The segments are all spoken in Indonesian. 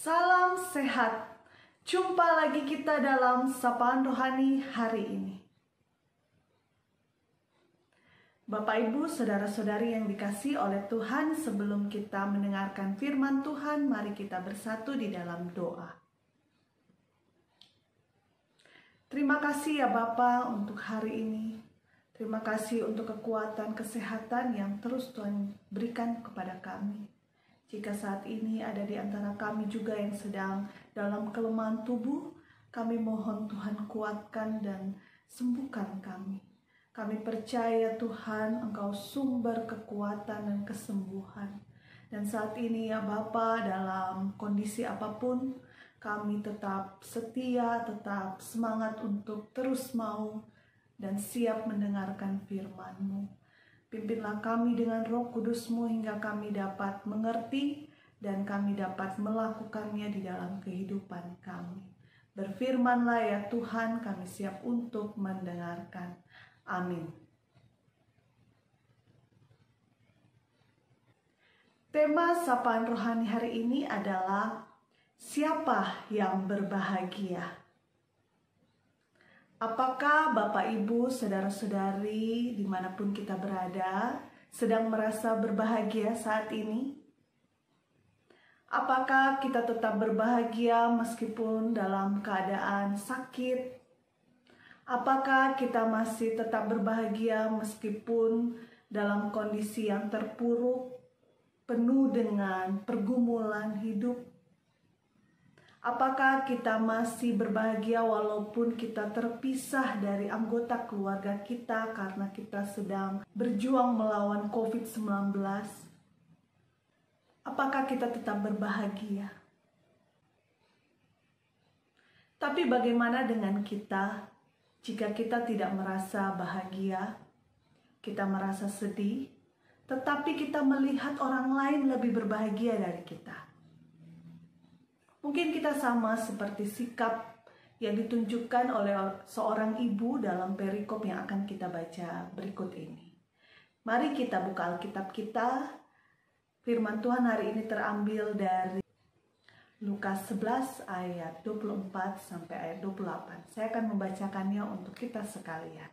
Salam sehat. Jumpa lagi kita dalam Sapaan Rohani hari ini. Bapak, Ibu, saudara-saudari yang dikasihi oleh Tuhan, sebelum kita mendengarkan firman Tuhan, mari kita bersatu di dalam doa. Terima kasih ya Bapa untuk hari ini. Terima kasih untuk kekuatan kesehatan yang terus Tuhan berikan kepada kami. Jika saat ini ada di antara kami juga yang sedang dalam kelemahan tubuh, kami mohon Tuhan kuatkan dan sembuhkan kami. Kami percaya Tuhan Engkau sumber kekuatan dan kesembuhan. Dan saat ini ya Bapa, dalam kondisi apapun, kami tetap setia, tetap semangat untuk terus mau dan siap mendengarkan firman-Mu. Pimpinlah kami dengan Roh Kudus-Mu hingga kami dapat mengerti dan kami dapat melakukannya di dalam kehidupan kami. Berfirmanlah ya Tuhan, kami siap untuk mendengarkan. Amin. Tema Sapaan Rohani hari ini adalah siapa yang berbahagia? Apakah Bapak, Ibu, saudara-saudari dimanapun kita berada sedang merasa berbahagia saat ini? Apakah kita tetap berbahagia meskipun dalam keadaan sakit? Apakah kita masih tetap berbahagia meskipun dalam kondisi yang terpuruk, penuh dengan pergumulan hidup? Apakah kita masih berbahagia walaupun kita terpisah dari anggota keluarga kita karena kita sedang berjuang melawan COVID-19? Apakah kita tetap berbahagia? Tapi bagaimana dengan kita jika kita tidak merasa bahagia, kita merasa sedih, tetapi kita melihat orang lain lebih berbahagia dari kita? Mungkin kita sama seperti sikap yang ditunjukkan oleh seorang ibu dalam perikop yang akan kita baca berikut ini. Mari kita buka Alkitab kita. Firman Tuhan hari ini terambil dari Lukas 11 ayat 24 sampai ayat 28. Saya akan membacakannya untuk kita sekalian.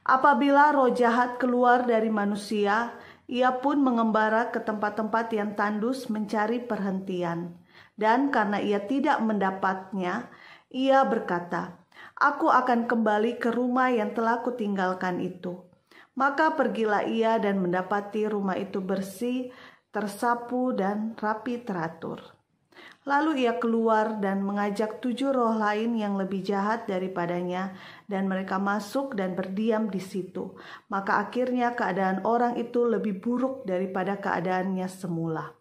Apabila roh jahat keluar dari manusia, ia pun mengembara ke tempat-tempat yang tandus mencari perhentian. Dan karena ia tidak mendapatnya, ia berkata, "Aku akan kembali ke rumah yang telah kutinggalkan itu." Maka pergilah ia dan mendapati rumah itu bersih, tersapu dan rapi teratur. Lalu ia keluar dan mengajak 7 roh lain yang lebih jahat daripadanya, dan mereka masuk dan berdiam di situ. Maka akhirnya keadaan orang itu lebih buruk daripada keadaannya semula.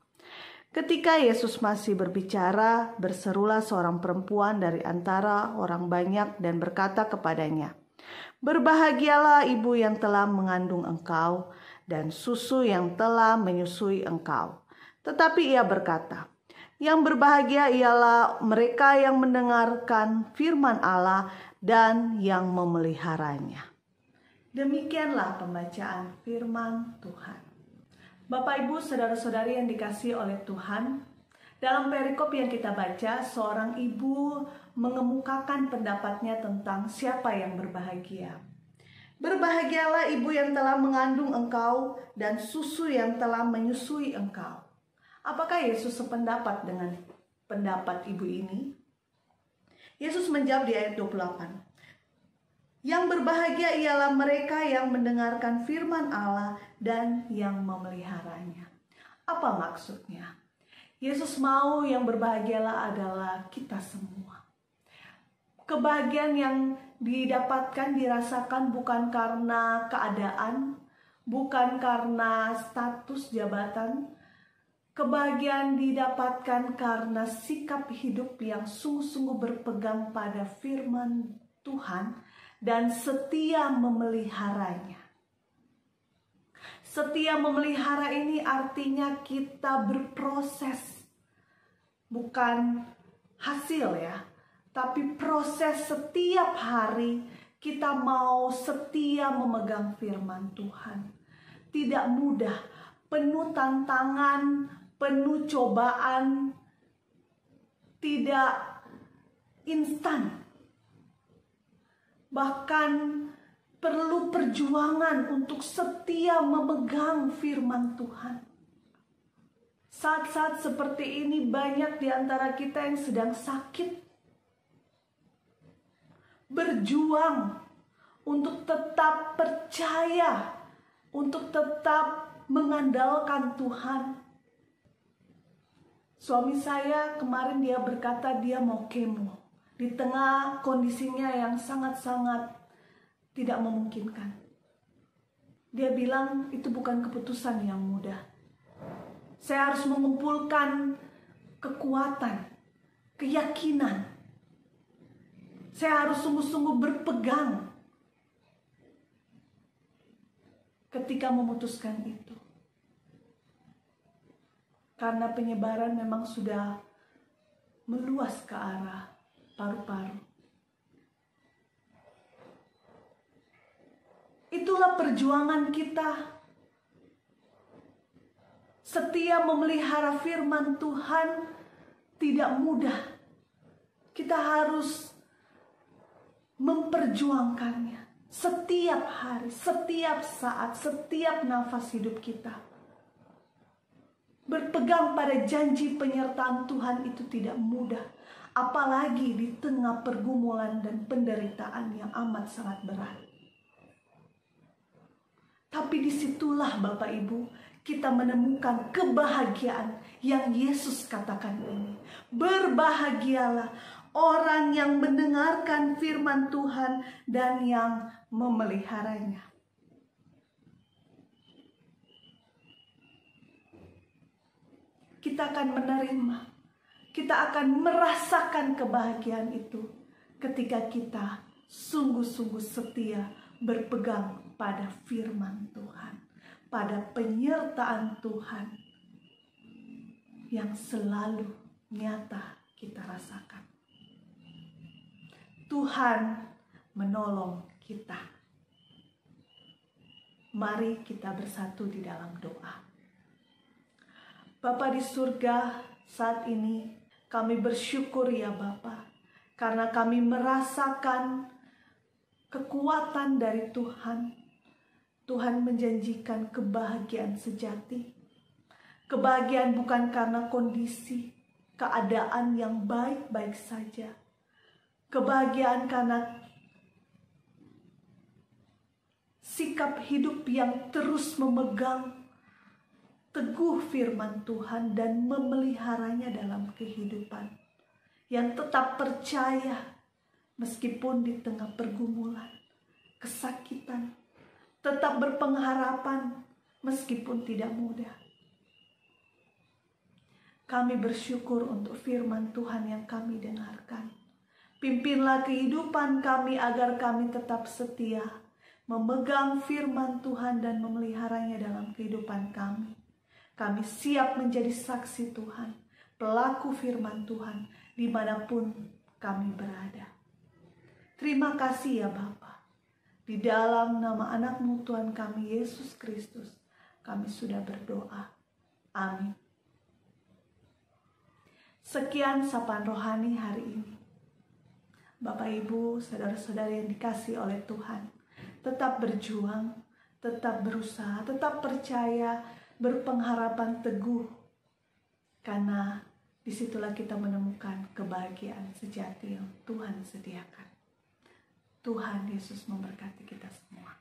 Ketika Yesus masih berbicara, berserulah seorang perempuan dari antara orang banyak dan berkata kepadanya, "Berbahagialah ibu yang telah mengandung engkau dan susu yang telah menyusui engkau." Tetapi ia berkata, "Yang berbahagia ialah mereka yang mendengarkan firman Allah dan yang memeliharanya." Demikianlah pembacaan firman Tuhan. Bapak, Ibu, saudara-saudari yang dikasihi oleh Tuhan, dalam perikop yang kita baca, seorang ibu mengemukakan pendapatnya tentang siapa yang berbahagia. Berbahagialah ibu yang telah mengandung engkau dan susu yang telah menyusui engkau. Apakah Yesus sependapat dengan pendapat ibu ini? Yesus menjawab di ayat 28. Yang berbahagia ialah mereka yang mendengarkan firman Allah dan yang memeliharanya. Apa maksudnya? Yesus mau yang berbahagialah adalah kita semua. Kebahagiaan yang didapatkan, dirasakan bukan karena keadaan, bukan karena status jabatan, Kebahagiaan didapatkan karena sikap hidup yang sungguh-sungguh berpegang pada firman Tuhan dan setia memeliharanya. Setia memelihara ini artinya kita berproses, bukan hasil ya, tapi proses setiap hari kita mau setia memegang firman Tuhan. Tidak mudah, penuh tantangan, penuh cobaan, tidak instan. Bahkan perlu perjuangan untuk setia memegang firman Tuhan. Saat-saat seperti ini banyak di antara kita yang sedang sakit. Berjuang untuk tetap percaya, untuk tetap mengandalkan Tuhan. Suami saya kemarin dia berkata dia mau kemo. Di tengah kondisinya yang sangat-sangat tidak memungkinkan. Dia bilang itu bukan keputusan yang mudah. Saya harus mengumpulkan kekuatan, keyakinan. Saya harus sungguh-sungguh berpegang ketika memutuskan itu. Karena penyebaran memang sudah meluas ke arah paru-paru. Itulah perjuangan kita. Setia memelihara firman Tuhan tidak mudah. Kita harus memperjuangkannya setiap hari, setiap saat, setiap nafas hidup kita. Berpegang pada janji penyertaan Tuhan itu tidak mudah, apalagi di tengah pergumulan dan penderitaan yang amat sangat berat. Tapi disitulah Bapak Ibu, kita menemukan kebahagiaan yang Yesus katakan ini. Berbahagialah orang yang mendengarkan firman Tuhan dan yang memeliharanya. Kita akan menerima, kita akan merasakan kebahagiaan itu ketika kita sungguh-sungguh setia berpegang pada firman Tuhan, pada penyertaan Tuhan yang selalu nyata kita rasakan. Tuhan menolong kita. Mari kita bersatu di dalam doa. Bapa di surga, saat ini kami bersyukur ya Bapa, karena kami merasakan kekuatan dari Tuhan. Tuhan menjanjikan kebahagiaan sejati. Kebahagiaan bukan karena kondisi, keadaan yang baik-baik saja. Kebahagiaan karena sikap hidup yang terus memegang teguh firman Tuhan dan memeliharanya dalam kehidupan. Yang tetap percaya meskipun di tengah pergumulan, kesakitan. Tetap berpengharapan meskipun tidak mudah. Kami bersyukur untuk firman Tuhan yang kami dengarkan. Pimpinlah kehidupan kami agar kami tetap setia memegang firman Tuhan dan memeliharanya dalam kehidupan kami. Kami siap menjadi saksi Tuhan, pelaku firman Tuhan, dimanapun kami berada. Terima kasih ya Bapa. Di dalam nama anak-Mu Tuhan kami, Yesus Kristus, kami sudah berdoa. Amin. Sekian sapaan rohani hari ini. Bapak, Ibu, saudara-saudara yang dikasihi oleh Tuhan, tetap berjuang, tetap berusaha, tetap percaya, berpengharapan teguh, karena disitulah kita menemukan kebahagiaan sejati yang Tuhan sediakan. Tuhan Yesus memberkati kita semua.